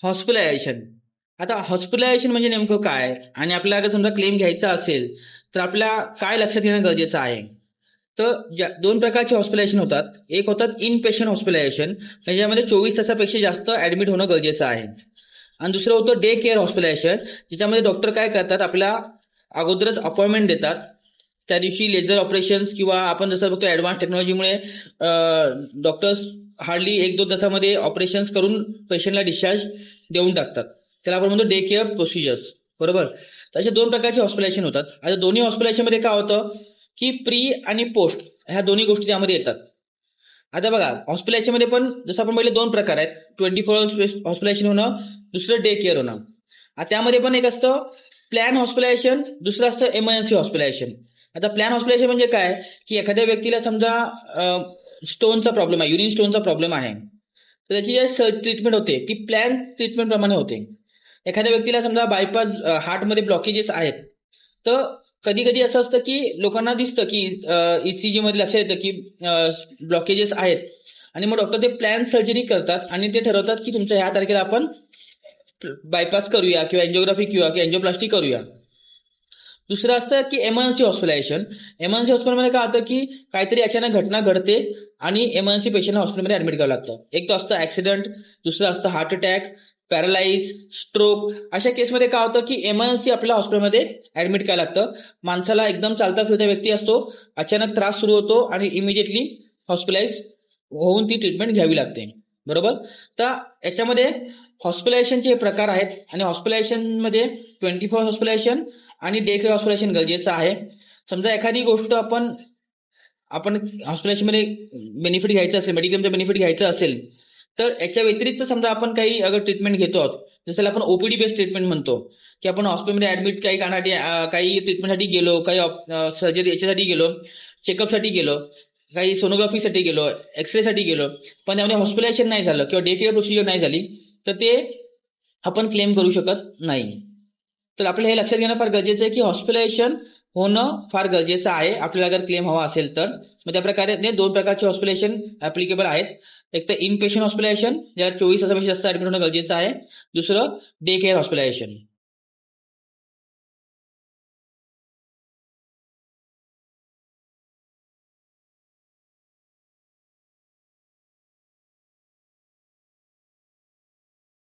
Hospitalisation. आता hospitalisation म्हणजे नेमकं काय आणि आपल्याला जर समजा क्लेम घ्यायचा असेल तर आपल्याला काय लक्षात घेणं गरजेचं आहे. तर दोन प्रकारचे हॉस्पिटलायझेशन होतात. एक होतात इन पेशंट हॉस्पिटलायझेशन, त्याच्यामध्ये 24 तासापेक्षा जास्त ऍडमिट होणं गरजेचं आहे. आणि दुसरं होतं डे केअर हॉस्पिटलायझेशन, ज्याच्यामध्ये डॉक्टर काय करतात, आपल्या अगोदरच अपॉइंटमेंट देतात. त्या दिवशी लेझर ऑपरेशन्स किंवा आपण जसं बघतो ऍडव्हान्स टेक्नॉलॉजीमुळे डॉक्टर्स हार्डली 1-2 तासामध्ये ऑपरेशन्स करून पेशंटला डिस्चार्ज देऊन टाकतात. त्याला आपण म्हणतो डे केअर प्रोसिजर्स. बरोबर. तर असे दोन प्रकारचे हॉस्पिटलायझेशन होतात. आता दोन्ही हॉस्पिटलायझेशन मध्ये काय होतं की प्री आणि पोस्ट ह्या दोन्ही गोष्टी त्यामध्ये येतात. आता बघा हॉस्पिटलायझेशन मध्ये पण जसं आपण पहिले दोन प्रकार आहेत, 24 हॉस्पिटलायझेशन होणं, दुसरं डे केअर होणं. आता त्यामध्ये पण एक असतं प्लॅन हॉस्पिटलायझेशन, दुसरं असतं इमर्जन्सी हॉस्पिटलायझेशन. आता प्लॅन हॉस्पिटलायझेशन म्हणजे काय की एखाद्या व्यक्तीला समजा स्टोनचा प्रॉब्लेम आहे, युरिन स्टोनचा प्रॉब्लेम आहे, तर त्याची जी ट्रीटमेंट होते ती प्लॅन ट्रीटमेंट प्रमाणे होते. एखाद्या व्यक्तीला समजा बायपास हार्टमध्ये ब्लॉकेजेस आहेत, तर कधी कधी असं असतं की लोकांना दिसतं की ईसीजी मध्ये लक्षात येतं की ब्लॉकेजेस आहेत, आणि मग डॉक्टर ते प्लॅन सर्जरी करतात आणि ते ठरवतात की तुमच्या ह्या तारखेला आपण बायपास करूया किंवा एन्जिओग्राफी किंवा एन्जिओप्लास्टी करूया. दुसरं असतं की एमर्जन्सी हॉस्पिटलायझेशन. एमर्जन्सी हॉस्पिटलमध्ये काय होतं की काहीतरी अचानक घटना घडते आणि एमर्जन्सी पेशंटला हॉस्पिटलमध्ये ऍडमिट करावं लागतं. एक तर असतं ऍक्सिडेंट, दुसरं असतं हार्ट अटॅक, पॅरालाइज, स्ट्रोक. अशा केसमध्ये काय होतं की एमर्जन्सी आपल्याला हॉस्पिटलमध्ये ऍडमिट करायला लागतं. माणसाला एकदम चालता फिरता व्यक्ती असतो, अचानक त्रास सुरू होतो आणि इमिडिएटली हॉस्पिटलाइज होऊन ती ट्रीटमेंट घ्यावी लागते. बरोबर. तर याच्यामध्ये हॉस्पिटलायझेशनचे प्रकार आहेत आणि हॉस्पिटलायझेशन मध्ये 24 हॉस्पिटलायझेशन आणि डे केअर हॉस्पिटलायझेशन गरजेचं आहे. समजा एखादी गोष्ट आपण आपण हॉस्पिटलायझेशन मध्ये बेनिफिट घ्यायचं असेल, मेडिक्लेमचा बेनिफिट घ्यायचं असेल, तर याच्या व्यतिरिक्त समजा आपण काही अगर ट्रीटमेंट घेतो आहोत, जसं आपण ओपीडी बेस्ड ट्रीटमेंट म्हणतो, की आपण हॉस्पिटलमध्ये ऍडमिट काही कारणासाठी काही ट्रीटमेंटसाठी गेलो, काही सर्जरी याच्यासाठी गेलो, चेकअपसाठी गेलो, काही सोनोग्राफीसाठी गेलो, एक्सरे साठी गेलो, पण त्यामध्ये हॉस्पिटलायझेशन नाही झालं किंवा डे केअर प्रोसिजर नाही झाली, तर ते आपण क्लेम करू शकत नाही. तर आपल्याला हे लक्षात घेणं फार गरजेचं आहे की हॉस्पिटलायझेशन होणं फार गरजेचं आहे आपल्याला जर क्लेम हवा असेल तर. मग त्या प्रकारे दोन प्रकारचे हॉस्पिटलायझेशन ऍप्लिकेबल आहेत. एक तर इन पेशंट हॉस्पिटलायझेशन, ज्यात 24 तासापेक्षा जास्त ऍडमिट होणं गरजेचं आहे. दुसरं डे केअर हॉस्पिटलायझेशन.